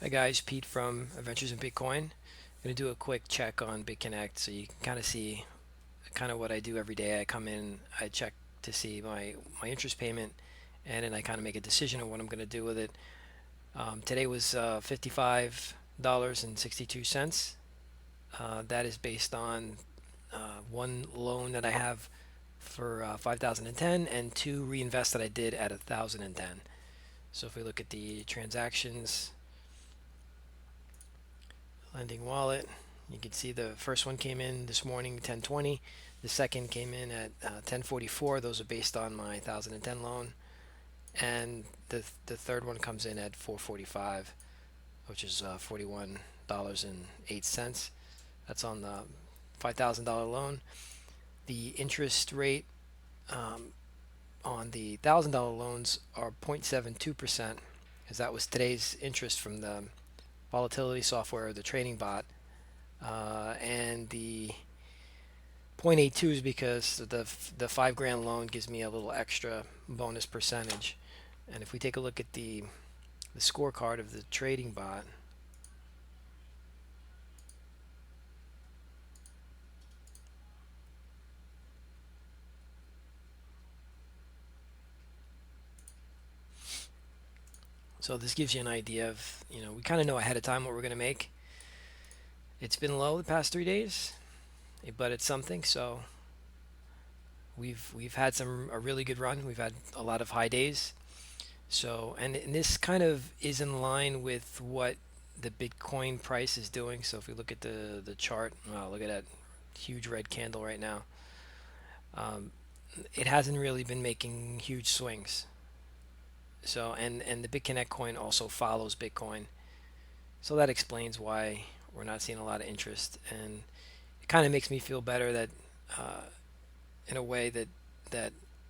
Hi guys, Pete from Adventures in Bitcoin. I'm going to do a quick check on BitConnect so you can kind of see kind of what I do every day. I come in, I check to see my interest payment, and then I kind of make a decision on what I'm going to do with it. Today was $55.62. That is based on one loan that I have for 5,010 and two reinvest that I did at 1,010. So if we look at the transactions, lending wallet, you can see the first one came in this morning 10:20. The second came in at 10:44. Those are based on my 1,010 loan, and the third one comes in at 4:45, which is $41.08. That's on the $5,000 loan. The interest rate on the $1,000 loans are 0.72%, because that was today's interest from the volatility software, the trading bot, and the 0.82 is because the 5 grand loan gives me a little extra bonus percentage. And if we take a look at the scorecard of the trading bot, so this gives you an idea of, we kind of know ahead of time what we're going to make. It's been low the past 3 days, but it's something. So we've had a really good run. We've had a lot of high days. So and this kind of is in line with what the Bitcoin price is doing. So if we look at the chart, wow, look at that huge red candle right now. Um, it hasn't really been making huge swings. So and the BitConnect coin also follows Bitcoin. So that explains why we're not seeing a lot of interest, and it kind of makes me feel better that uh, in a way that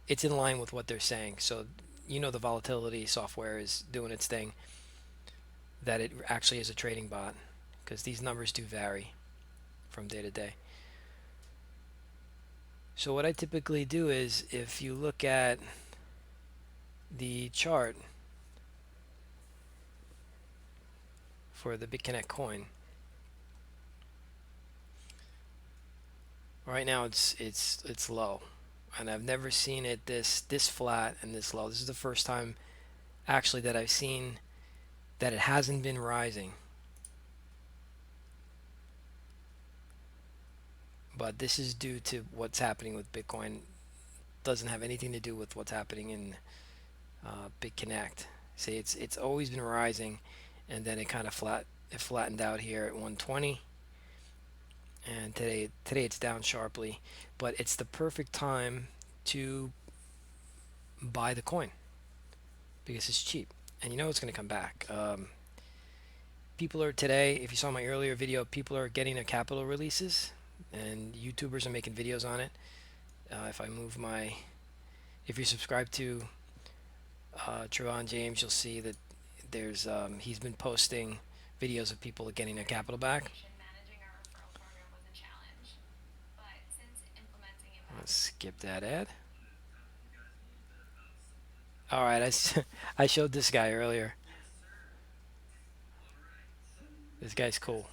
it's in line with what they're saying. So the volatility software is doing its thing, that it actually is a trading bot, because these numbers do vary from day to day. So what I typically do is, if you look at the chart for the BitConnect coin, right now it's low, and I've never seen it this flat and this low. This is the first time actually that I've seen that it hasn't been rising. But this is due to what's happening with Bitcoin. Doesn't have anything to do with what's happening in BitConnect. See, it's always been rising, and then it flattened out here at 120, and today it's down sharply. But it's the perfect time to buy the coin because it's cheap, and it's going to come back. People are today, if you saw my earlier video, people are getting their capital releases, and YouTubers are making videos on it. If I move if you subscribe to Trevon James, you'll see that he's been posting videos of people getting their capital back. Let's skip that ad. All right, I showed this guy earlier. This guy's cool.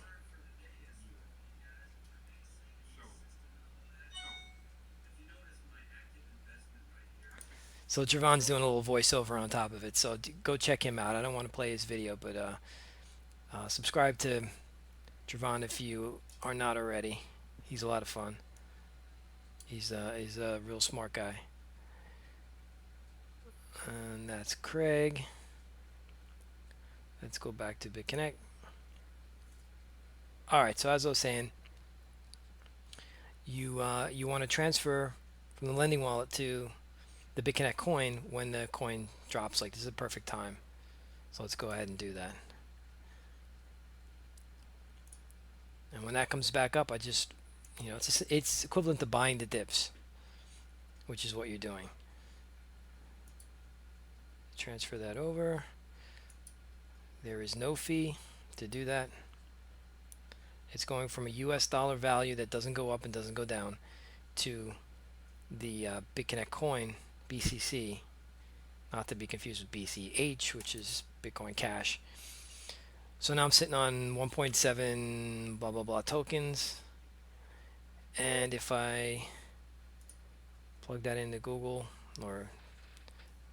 So Trevon's doing a little voiceover on top of it. So go check him out. I don't want to play his video, but subscribe to Trevon if you are not already. He's a lot of fun. He's a real smart guy. And that's Craig. Let's go back to BitConnect. All right. So as I was saying, you want to transfer from the lending wallet to the BitConnect coin when the coin drops. Like, this is a perfect time. So let's go ahead and do that. And when that comes back up, I just, it's equivalent to buying the dips, which is what you're doing. Transfer that over. There is no fee to do that. It's going from a US dollar value that doesn't go up and doesn't go down to the BitConnect coin, BCC, not to be confused with BCH, which is Bitcoin Cash. So now I'm sitting on 1.7 blah blah blah tokens, and if I plug that into Google or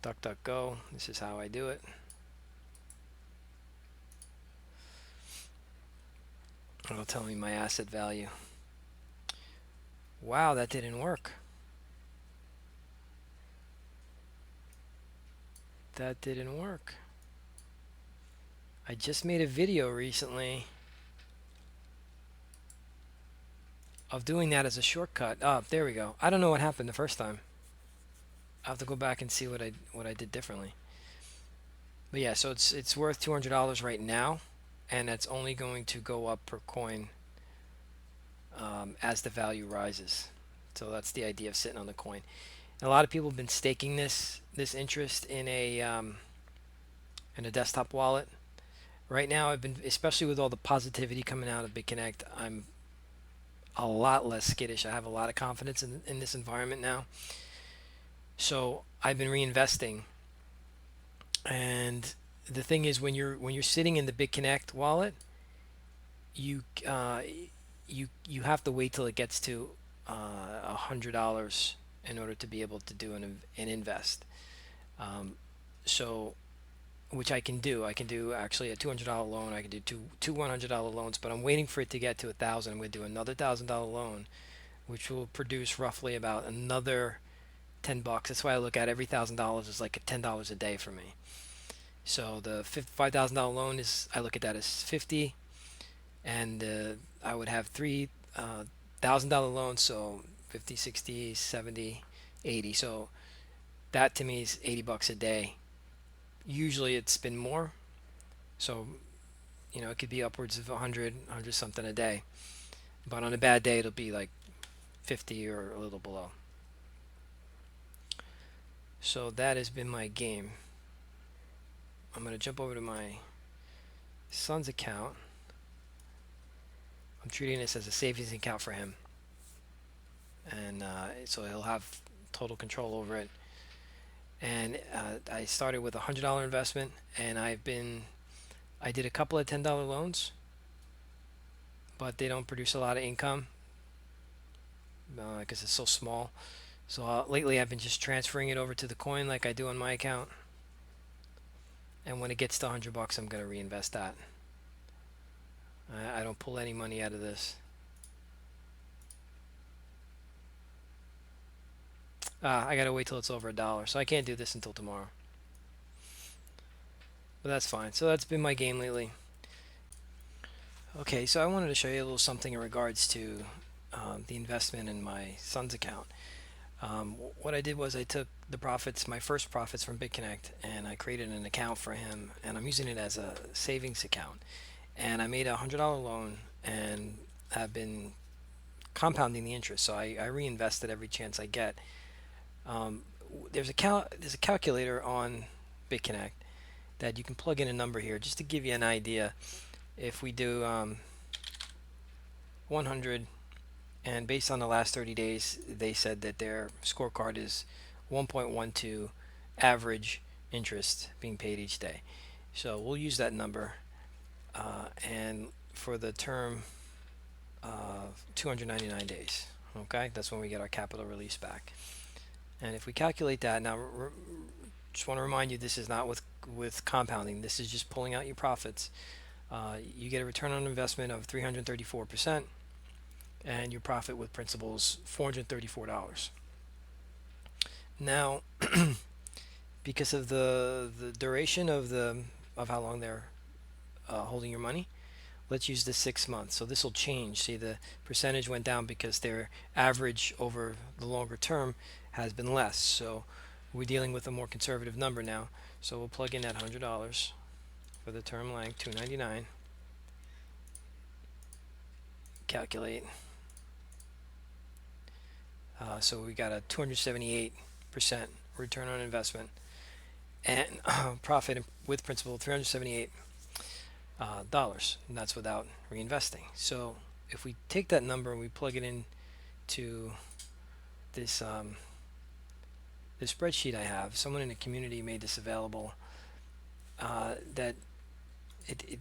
DuckDuckGo, this is how I do it. It'll tell me my asset value. Wow, that didn't work. That didn't work. I just made a video recently of doing that as a shortcut. Oh, there we go. I don't know what happened the first time. I'll have to go back and see what I did differently. But yeah, so it's worth $200 right now, and that's only going to go up per coin as the value rises. So that's the idea of sitting on the coin. And a lot of people have been staking this interest in a desktop wallet. Right now, I've been, especially with all the positivity coming out of BitConnect, I'm a lot less skittish. I have a lot of confidence in this environment now. So I've been reinvesting. And the thing is, when you're sitting in the BitConnect wallet, you you have to wait till it gets to $100 in order to be able to do an invest. So which I can do. I can do actually a $200 loan. I can do two $100 loans, but I'm waiting for it to get to 1,000. I'm going to do another $1,000 loan, which will produce roughly about another $10. That's why I look at every $1,000 as like $10 a day for me. So the $5,000 loan is, I look at that as 50, and I would have three $1,000 loans, so 50, 60, 70, 80. So that to me is $80 a day. Usually it's been more, so it could be upwards of 100 something a day, but on a bad day it'll be like 50 or a little below. So that has been my game. I'm going to jump over to my son's account. I'm treating this as a savings account for him, and so he'll have total control over it. And I started with a $100 investment, and I did a couple of $10 loans, but they don't produce a lot of income because it's so small. So lately I've been just transferring it over to the coin like I do on my account, and when it gets to $100, I'm going to reinvest that. I don't pull any money out of this. I gotta wait till it's over $1, so I can't do this until tomorrow. But that's fine. So that's been my game lately. Okay, so I wanted to show you a little something in regards to the investment in my son's account. What I did was I took the profits, my first profits from BitConnect, and I created an account for him, and I'm using it as a savings account. And I made a $100 loan and have been compounding the interest. So I reinvest it every chance I get. There's a calculator on BitConnect that you can plug in a number here just to give you an idea. If we do 100, and based on the last 30 days, they said that their scorecard is 1.12 average interest being paid each day. So we'll use that number, and for the term of 299 days. Okay, that's when we get our capital release back. And if we calculate that now, just want to remind you, this is not with compounding. This is just pulling out your profits. You get a return on investment of 334%, and your profit with principal is $434. Now, because of the duration of how long they're holding your money, let's use the 6 months. So this will change. See, the percentage went down because their average over the longer term has been less. So we're dealing with a more conservative number now. So we'll plug in that $100 for the term length, 299. Calculate. So we got a 278% return on investment, and profit with principal $378, and that's without reinvesting. So if we take that number and we plug it in to this this spreadsheet I have, someone in the community made this available, that it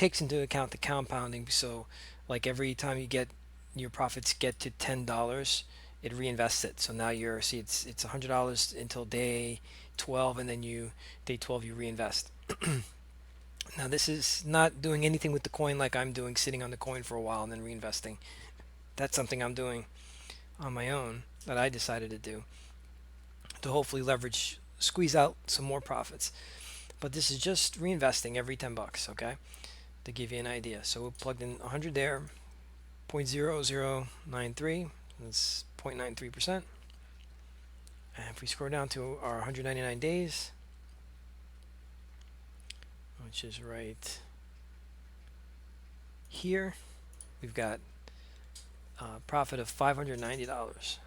takes into account the compounding. So like every time you get your profits get to $10, it reinvests it. So now you're, see, it's $100 until day 12, and then day 12 you reinvest. Now this is not doing anything with the coin like I'm doing, sitting on the coin for a while and then reinvesting. That's something I'm doing on my own that I decided to do to hopefully squeeze out some more profits. But this is just reinvesting every 10 bucks, okay? To give you an idea. So we plugged in 100 there, 0.0093, that's 0.93%. And if we scroll down to our 199 days, which is right here, we've got a profit of $590.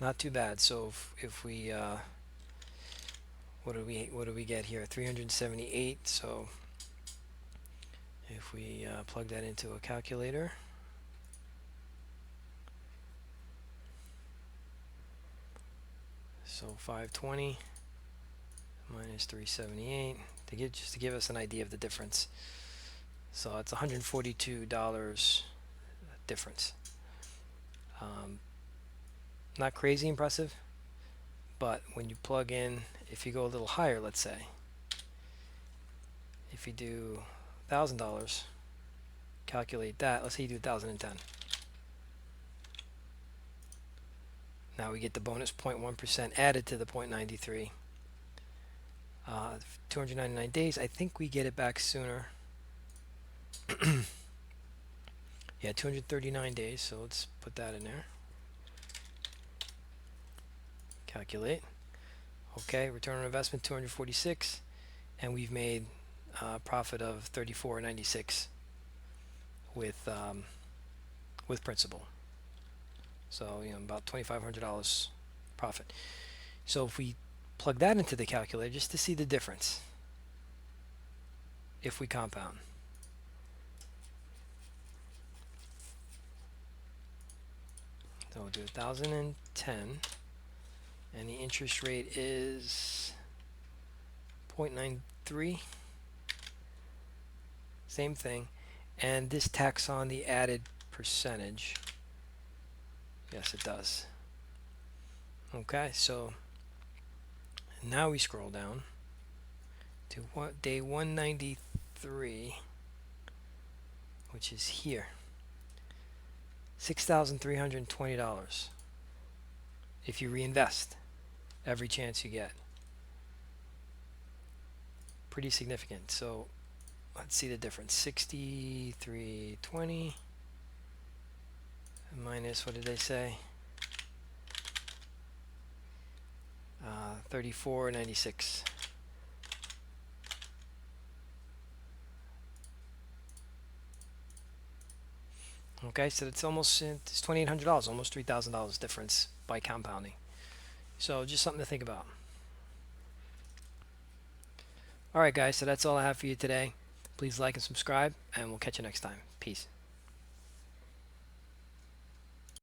Not too bad. So if we what do we get here? 378. So if we plug that into a calculator, so 520 minus 378 just to give us an idea of the difference. So it's $142 difference. Not crazy impressive, but when you plug in, if you go a little higher, let's say, if you do $1,000, calculate that. Let's say you do 1,010. Now we get the bonus 0.1% added to the 0.93. 299 days. I think we get it back sooner. Yeah, 239 days. So let's put that in there. Calculate. Okay, return on investment 246, and we've made a profit of 34.96 with principal. So about $2,500 profit. So if we plug that into the calculator just to see the difference, if we compound. So we'll do 1,010. And the interest rate is 0.93. Same thing. And this tacks on the added percentage. Yes, it does. Okay, so now we scroll down to day 193, which is here. $6,320 if you reinvest every chance you get. Pretty significant. So let's see the difference. 63.20 minus, what did they say? 34.96. Okay, so it's $2,800, almost $3,000 difference by compounding. So just something to think about. Alright guys, so that's all I have for you today. Please like and subscribe, and we'll catch you next time. Peace.